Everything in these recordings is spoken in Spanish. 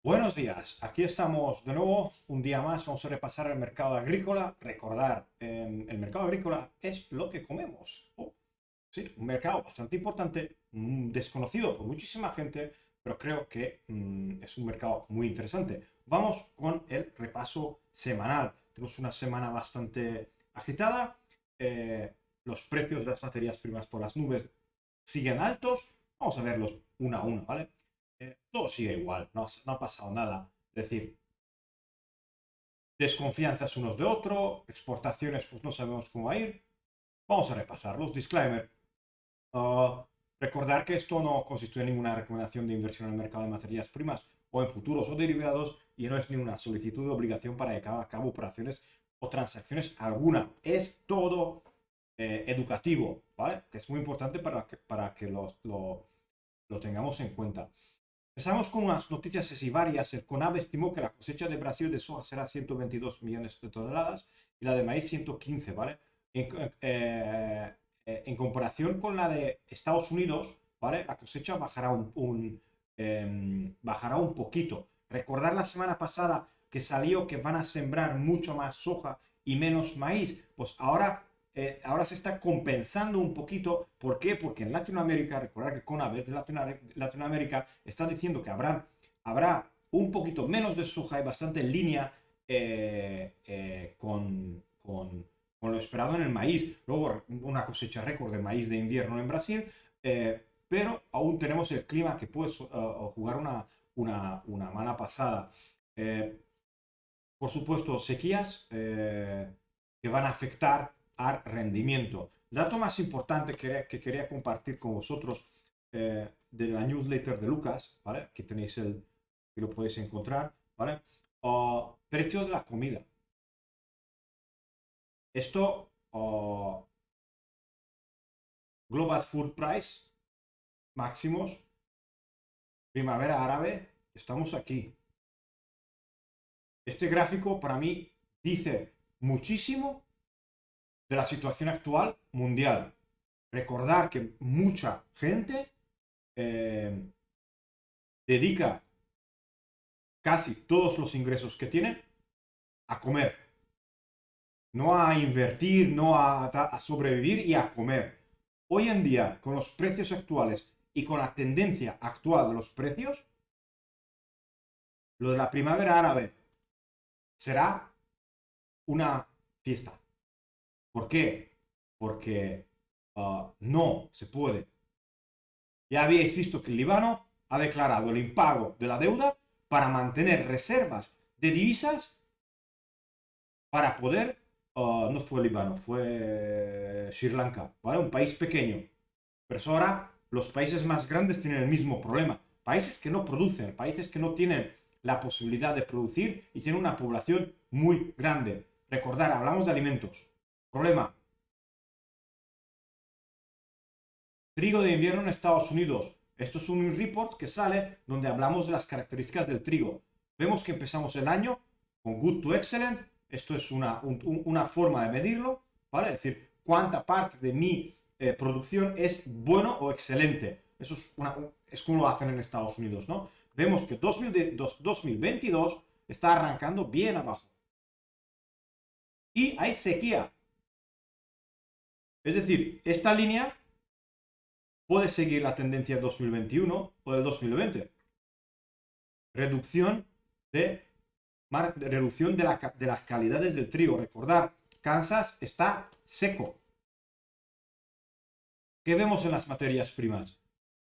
Buenos días, aquí estamos de nuevo, un día más, vamos a repasar el mercado agrícola. Recordar, el mercado agrícola es lo que comemos. Sí, un mercado bastante importante, desconocido por muchísima gente, pero creo que es un mercado muy interesante. Vamos con el repaso semanal. Tenemos una semana bastante agitada, los precios de las materias primas por las nubes siguen altos, vamos a verlos uno a uno, ¿vale? Todo sigue igual, no ha pasado nada. Es decir, desconfianzas unos de otro, exportaciones, pues no sabemos cómo va a ir. Vamos a repasarlos. Disclaimer. Uh, Recordar que esto no constituye en ninguna recomendación de inversión en el mercado de materias primas o en futuros o derivados y no es ninguna solicitud de obligación para llevar a cabo operaciones o transacciones alguna. Es todo educativo, ¿vale? Que es muy importante para que lo tengamos en cuenta. Empezamos con unas noticias así varias. El CONAB estimó que la cosecha de Brasil de soja será 122 millones de toneladas y la de maíz 115, ¿vale? En, en comparación con la de Estados Unidos, ¿vale? La cosecha bajará un poquito. Recordar la semana pasada que salió que van a sembrar mucho más soja y menos maíz, pues ahora se está compensando un poquito. ¿Por qué? Porque en Latinoamérica, recordar que CONAB de Latinoamérica está diciendo que habrá un poquito menos de soja y bastante en línea con lo esperado en el maíz. Luego una cosecha récord de maíz de invierno en Brasil, pero aún tenemos el clima que puede jugar una mala pasada. Eh, por supuesto, sequías que van a afectar al rendimiento. El dato más importante que quería compartir con vosotros de la newsletter de Lucas, ¿vale? Aquí tenéis que lo podéis encontrar, ¿vale? Precios de la comida. Esto, Global Food Price, máximos, primavera árabe, estamos aquí. Este gráfico para mí dice muchísimo de la situación actual mundial. Recordar que mucha gente eh, dedica casi todos los ingresos que tienen a comer, no a invertir, no a sobrevivir y a comer. Hoy en día, con los precios actuales y con la tendencia actual de los precios, lo de la primavera árabe será una fiesta. ¿Por qué? Porque no se puede. Ya habéis visto que el Líbano ha declarado el impago de la deuda para mantener reservas de divisas para poder, no fue Líbano, fue Sri Lanka, ¿vale? Un país pequeño. Pero eso ahora los países más grandes tienen el mismo problema. Países que no producen, países que no tienen la posibilidad de producir y tienen una población muy grande. Recordar, hablamos de alimentos. Problema, trigo de invierno en Estados Unidos. Esto es un report que sale donde hablamos de las características del trigo. Vemos que empezamos el año con good to excellent. Esto es una forma de medirlo, ¿vale? Es decir, cuánta parte de mi producción es bueno o excelente. Eso es como lo hacen en Estados Unidos, ¿no? Vemos que 2022 está arrancando bien abajo. Y hay sequía. Es decir, esta línea puede seguir la tendencia del 2021 o del 2020. Reducción de las calidades del trigo. Recordar, Kansas está seco. ¿Qué vemos en las materias primas?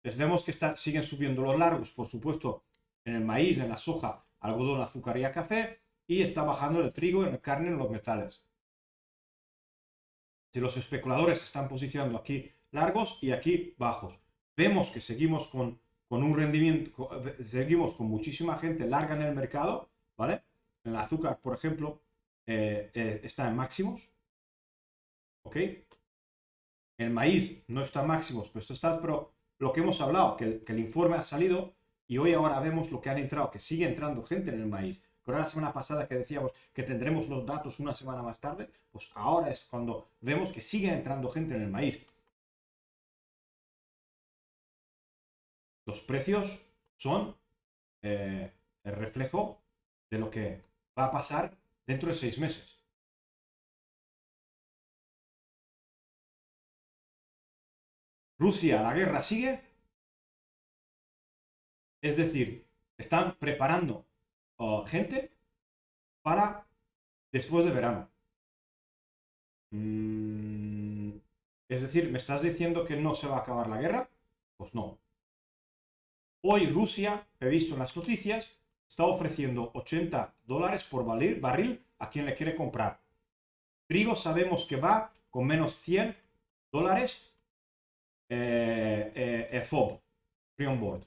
Pues vemos que siguen subiendo los largos, por supuesto, en el maíz, en la soja, algodón, azúcar y café, y está bajando el trigo, en el carne, en los metales. Si los especuladores están posicionando aquí largos y aquí bajos, vemos que seguimos con un rendimiento, seguimos con muchísima gente larga en el mercado, ¿vale? El azúcar, por ejemplo, está en máximos, ¿ok? El maíz no está en máximos, pero lo que hemos hablado, que el informe ha salido y hoy ahora vemos lo que han entrado, que sigue entrando gente en el maíz. Pero la semana pasada que decíamos que tendremos los datos una semana más tarde, pues ahora es cuando vemos que sigue entrando gente en el maíz. Los precios son el reflejo de lo que va a pasar dentro de 6 meses. Rusia, la guerra sigue, es decir, están preparando gente para después de verano. Mm, es decir, ¿me estás diciendo que no se va a acabar la guerra? Pues no. Hoy Rusia, he visto en las noticias, está ofreciendo $80 por barril a quien le quiere comprar. Trigo sabemos que va con menos $100 FOB, Free on Board.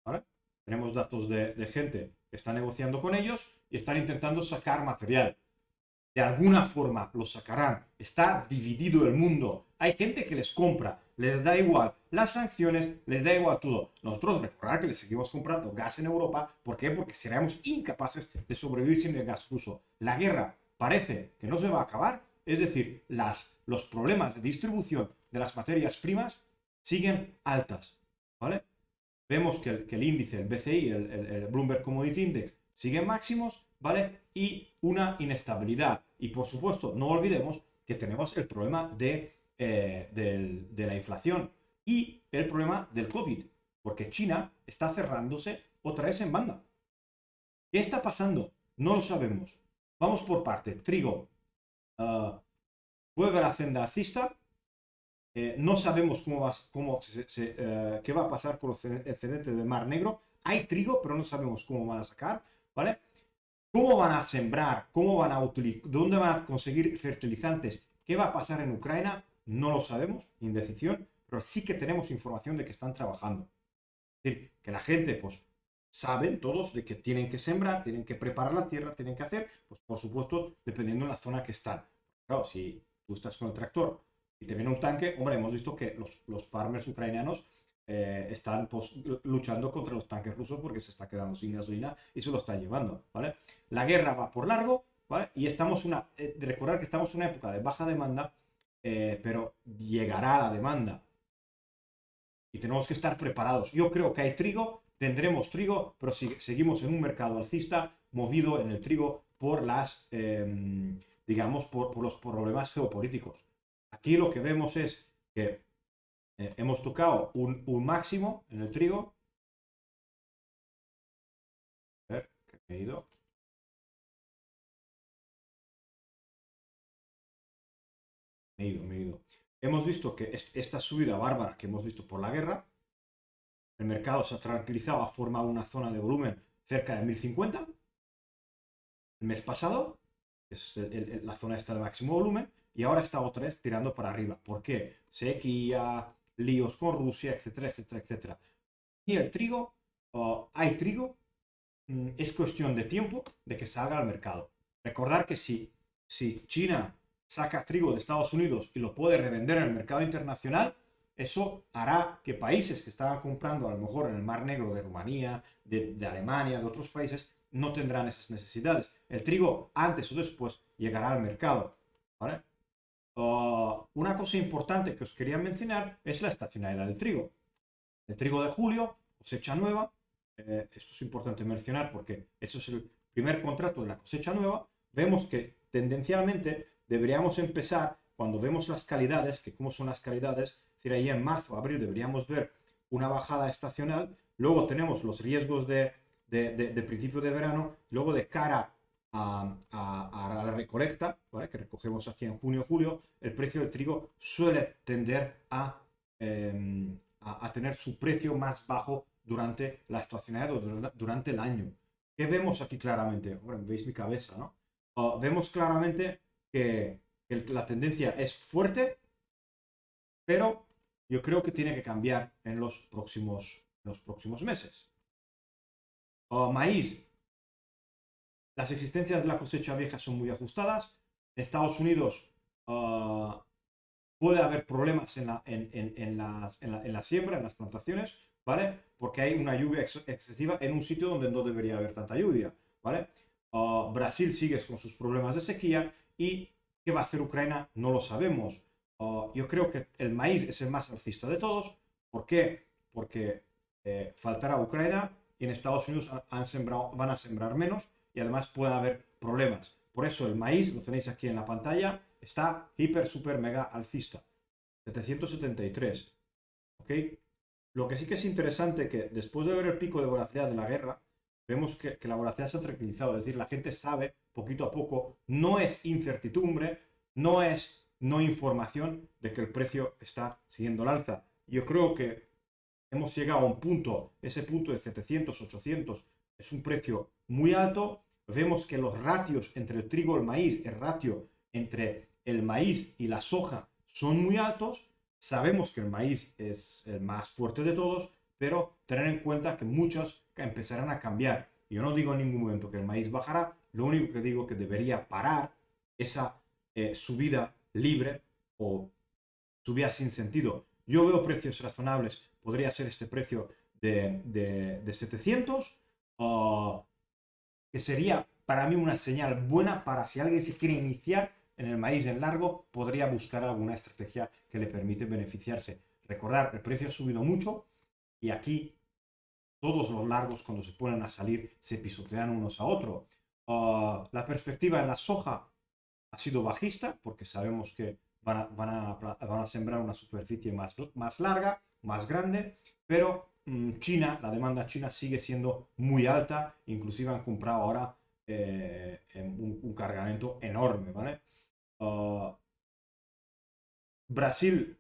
¿Vale? Tenemos datos de gente que está negociando con ellos y están intentando sacar material. De alguna forma lo sacarán. Está dividido el mundo. Hay gente que les compra, les da igual las sanciones, les da igual todo. Nosotros recordar que les seguimos comprando gas en Europa. ¿Por qué? Porque seremos incapaces de sobrevivir sin el gas ruso. La guerra parece que no se va a acabar. Es decir, los problemas de distribución de las materias primas siguen altas. ¿Vale? Vemos que el índice, el BCI, el Bloomberg Commodity Index, sigue en máximos, ¿vale? Y una inestabilidad. Y por supuesto, no olvidemos que tenemos el problema de la inflación y el problema del COVID, porque China está cerrándose otra vez en banda. ¿Qué está pasando? No lo sabemos. Vamos por parte. Trigo vuelve a la senda alcista. No sabemos qué va a pasar con los excedentes del Mar Negro. Hay trigo, pero no sabemos cómo van a sacar, ¿vale? ¿Cómo van a sembrar? ¿Cómo van a utilizar? ¿Dónde van a conseguir fertilizantes? ¿Qué va a pasar en Ucrania? No lo sabemos, indecisión, pero sí que tenemos información de que están trabajando. Es decir, que la gente, pues, saben todos de que tienen que sembrar, tienen que preparar la tierra, tienen que hacer, pues, por supuesto, dependiendo de la zona que están. Claro, si tú estás con el tractor y te viene un tanque, hombre, hemos visto que los farmers ucranianos están pues, luchando contra los tanques rusos porque se está quedando sin gasolina y se lo está llevando, ¿vale? La guerra va por largo, ¿vale? Y recordar que estamos en una época de baja demanda, pero llegará la demanda y tenemos que estar preparados. Yo creo que hay trigo, tendremos trigo, pero si seguimos en un mercado alcista movido en el trigo por digamos, por los problemas geopolíticos. Aquí lo que vemos es que hemos tocado un máximo en el trigo. A ver, que me he ido. Me he ido. Hemos visto que esta subida bárbara que hemos visto por la guerra, el mercado se ha tranquilizado, ha formado una zona de volumen cerca de 1050 el mes pasado, es la zona está de máximo volumen, y ahora está otra vez tirando para arriba. ¿Por qué? Sequía, líos con Rusia, etcétera, etcétera, etcétera. Y el trigo, hay trigo, es cuestión de tiempo de que salga al mercado. Recordar que si China saca trigo de Estados Unidos y lo puede revender en el mercado internacional, eso hará que países que estaban comprando a lo mejor en el Mar Negro de Rumanía, de Alemania, de otros países, no tendrán esas necesidades. El trigo antes o después llegará al mercado. ¿Vale? Una cosa importante que os quería mencionar es la estacionalidad del trigo. El trigo de julio, cosecha nueva. Esto es importante mencionar porque eso es el primer contrato de la cosecha nueva. Vemos que tendencialmente deberíamos empezar, cuando vemos las calidades, que cómo son las calidades, es decir, ahí en marzo, abril deberíamos ver una bajada estacional. Luego tenemos los riesgos de principio de verano. Luego de cara a la recolecta, ¿vale? Que recogemos aquí en junio, julio, el precio del trigo suele tender a tener su precio más bajo durante la estacionalidad o durante el año. ¿Qué vemos aquí claramente? Bueno, veis mi cabeza, ¿no? Vemos claramente que la tendencia es fuerte, pero yo creo que tiene que cambiar en los próximos meses. Maíz, las existencias de la cosecha vieja son muy ajustadas. En Estados Unidos puede haber problemas en la siembra, en las plantaciones, ¿vale? Porque hay una lluvia excesiva en un sitio donde no debería haber tanta lluvia, ¿vale? Brasil sigue con sus problemas de sequía y ¿qué va a hacer Ucrania? No lo sabemos. Yo creo que el maíz es el más alcista de todos. ¿Por qué? Porque faltará Ucrania y en Estados Unidos van a sembrar menos y además puede haber problemas. Por eso el maíz, lo tenéis aquí en la pantalla, está hiper, super, mega alcista. 773. ¿Ok? Lo que sí que es interesante que después de ver el pico de volatilidad de la guerra, vemos que la volatilidad se ha tranquilizado. Es decir, la gente sabe poquito a poco, no es incertidumbre, no es no información de que el precio está siguiendo el alza. Yo creo que hemos llegado a un punto, ese punto de 700, 800 es un precio muy alto. Vemos que los ratios entre el trigo y el maíz, el ratio entre el maíz y la soja son muy altos. Sabemos que el maíz es el más fuerte de todos, pero tener en cuenta que muchos empezarán a cambiar. Yo no digo en ningún momento que el maíz bajará, lo único que digo que debería parar esa subida libre o subida sin sentido. Yo veo precios razonables, podría ser este precio de 700, que sería para mí una señal buena para si alguien se quiere iniciar en el maíz en largo, podría buscar alguna estrategia que le permite beneficiarse. Recordar, el precio ha subido mucho y aquí todos los largos cuando se ponen a salir se pisotean unos a otros. La perspectiva en la soja ha sido bajista porque sabemos que van a sembrar una superficie más larga, más grande, pero China, la demanda china sigue siendo muy alta, inclusive han comprado ahora un cargamento enorme, ¿vale? Brasil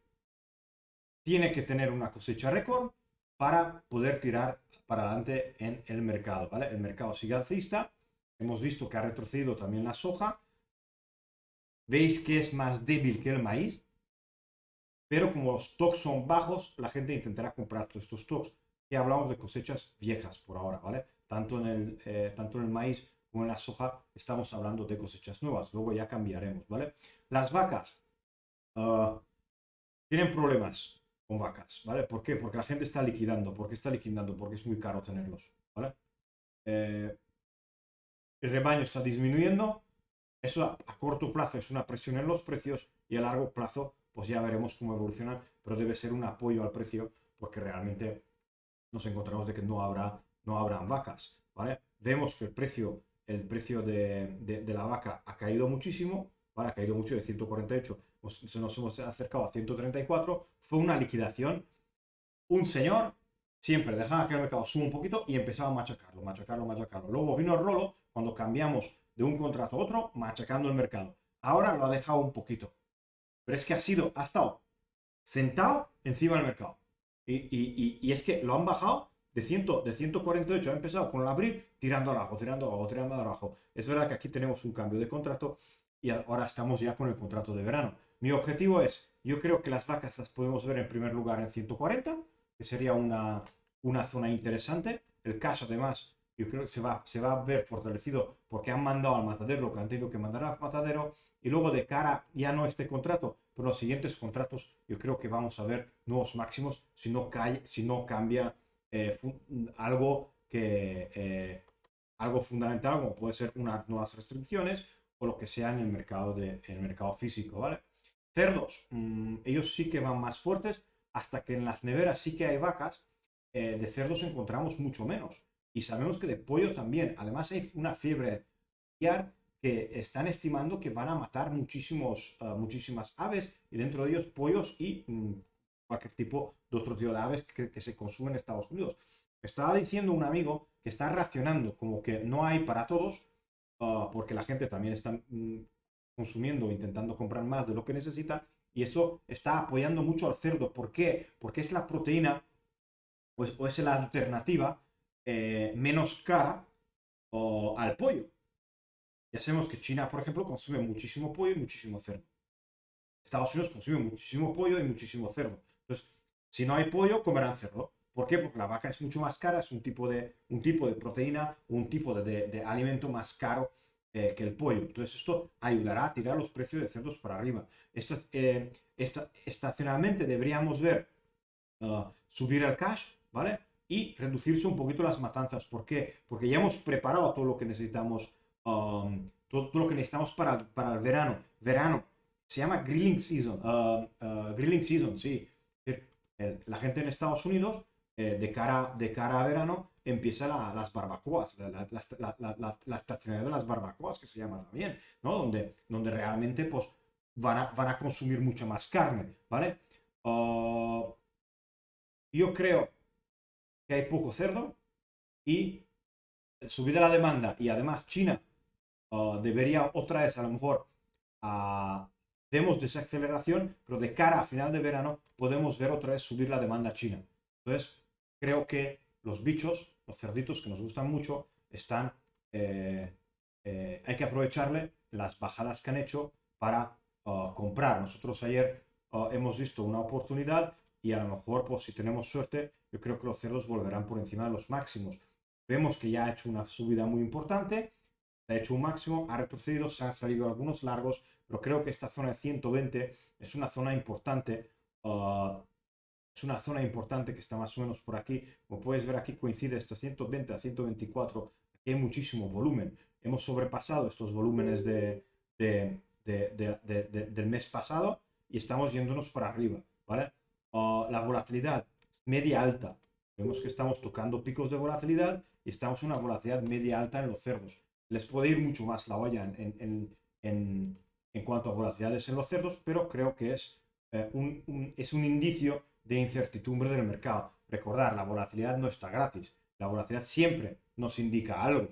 tiene que tener una cosecha récord para poder tirar para adelante en el mercado, ¿vale? El mercado sigue alcista, hemos visto que ha retrocedido también la soja, veis que es más débil que el maíz, pero como los stocks son bajos, la gente intentará comprar todos estos stocks. Y hablamos de cosechas viejas por ahora, ¿vale? Tanto en el maíz como en la soja estamos hablando de cosechas nuevas, luego ya cambiaremos, ¿vale? Las vacas tienen problemas con vacas, ¿vale? ¿Por qué? Porque la gente está liquidando. ¿Por qué está liquidando? Porque es muy caro tenerlos, ¿vale? El rebaño está disminuyendo, eso a corto plazo es una presión en los precios y a largo plazo pues ya veremos cómo evolucionan, pero debe ser un apoyo al precio porque realmente nos encontramos de que no habrán vacas, ¿vale? Vemos que el precio de la vaca ha caído muchísimo, ¿vale? Ha caído mucho de 148, pues nos hemos acercado a 134, fue una liquidación. Un señor siempre dejaba que el mercado suba un poquito y empezaba a machacarlo, machacarlo, machacarlo. Luego vino el rolo cuando cambiamos de un contrato a otro, machacando el mercado. Ahora lo ha dejado un poquito. Pero es que ha estado sentado encima del mercado. Y es que lo han bajado de 148, ha empezado con el abril, tirando abajo, tirando abajo, tirando abajo. Es verdad que aquí tenemos un cambio de contrato y ahora estamos ya con el contrato de verano. Mi objetivo es, yo creo que las vacas las podemos ver en primer lugar en 140, que sería una zona interesante. El cash además, yo creo que se va a ver fortalecido porque han mandado al matadero lo que han tenido que mandar al matadero. Y luego de cara, ya no este contrato, pero los siguientes contratos, yo creo que vamos a ver nuevos máximos si no cambia algo algo fundamental, como puede ser unas nuevas restricciones o lo que sea en el mercado físico, ¿vale? Cerdos, ellos sí que van más fuertes, hasta que en las neveras sí que hay vacas, de cerdos encontramos mucho menos. Y sabemos que de pollo también. Además hay una fiebre que están estimando que van a matar muchísimas aves y dentro de ellos pollos y cualquier tipo de otro tipo de aves que se consumen en Estados Unidos. Estaba diciendo un amigo que está racionando como que no hay para todos, porque la gente también está consumiendo, intentando comprar más de lo que necesita, y eso está apoyando mucho al cerdo. ¿Por qué? Porque es la proteína o es la alternativa menos cara al pollo. Ya sabemos que China, por ejemplo, consume muchísimo pollo y muchísimo cerdo. Estados Unidos consume muchísimo pollo y muchísimo cerdo. Entonces, si no hay pollo, comerán cerdo. ¿Por qué? Porque la vaca es mucho más cara, es un tipo de proteína, un tipo de alimento más caro que el pollo. Entonces, esto ayudará a tirar los precios de cerdos para arriba. Estacionalmente deberíamos ver subir el cash, ¿vale? Y reducirse un poquito las matanzas. ¿Por qué? Porque ya hemos preparado todo lo que necesitamos, todo lo que necesitamos para el verano. Verano, se llama grilling season, sí. La gente en Estados Unidos de cara a verano empieza las barbacoas, la estacionalidad de las barbacoas, que se llama también, ¿no? Donde realmente pues, van a consumir mucha más carne, ¿vale? Uh, yo creo que hay poco cerdo y subida la demanda y además China debería otra vez a lo mejor vemos desaceleración, pero de cara a final de verano podemos ver otra vez subir la demanda china. Entonces, creo que los bichos, los cerditos que nos gustan mucho, están, hay que aprovecharle las bajadas que han hecho para comprar. Nosotros ayer hemos visto una oportunidad y a lo mejor, pues si tenemos suerte, yo creo que los cerdos volverán por encima de los máximos. Vemos que ya ha hecho una subida muy importante, se ha hecho un máximo, ha retrocedido, se han salido algunos largos, pero creo que esta zona de 120 es una zona importante. Es una zona importante que está más o menos por aquí. Como puedes ver aquí coincide estos 120 a 124. Aquí hay muchísimo volumen. Hemos sobrepasado estos volúmenes del mes pasado y estamos yéndonos para arriba, ¿vale? La volatilidad media alta. Vemos que estamos tocando picos de volatilidad y estamos en una volatilidad media alta en los cerdos. Les puede ir mucho más la olla en cuanto a volatilidades en los cerdos, pero creo que es un indicio de incertidumbre del mercado. Recordar, la volatilidad no está gratis. La volatilidad siempre nos indica algo.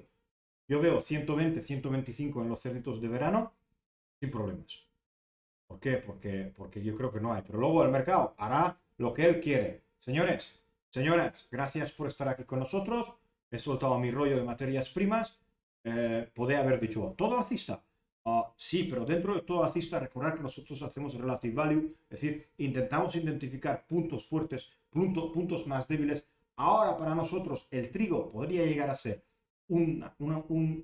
Yo veo 120, 125 en los cerditos de verano sin problemas. ¿Por qué? Porque yo creo que no hay. Pero luego el mercado hará lo que él quiere. Señores, señoras, gracias por estar aquí con nosotros. He soltado mi rollo de materias primas. Podría haber dicho, ¿todo alcista? Sí, pero dentro de todo alcista, recordar que nosotros hacemos relative value, es decir, intentamos identificar puntos fuertes, puntos más débiles. Ahora, para nosotros, el trigo podría llegar a ser un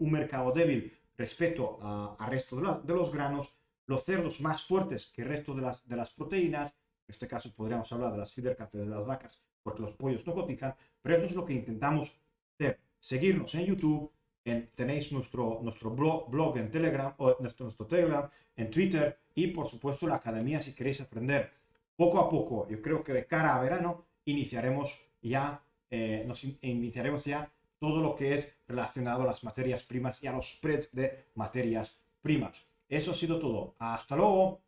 mercado débil respecto al resto de los granos, los cerdos más fuertes que el resto de las proteínas. En este caso podríamos hablar de las feeder cattle de las vacas, porque los pollos no cotizan, pero eso es lo que intentamos hacer. Seguirnos en YouTube, tenéis nuestro blog en Telegram, o nuestro Telegram, en Twitter y por supuesto la academia si queréis aprender poco a poco. Yo creo que de cara a verano iniciaremos ya, iniciaremos ya todo lo que es relacionado a las materias primas y a los spreads de materias primas. Eso ha sido todo. Hasta luego.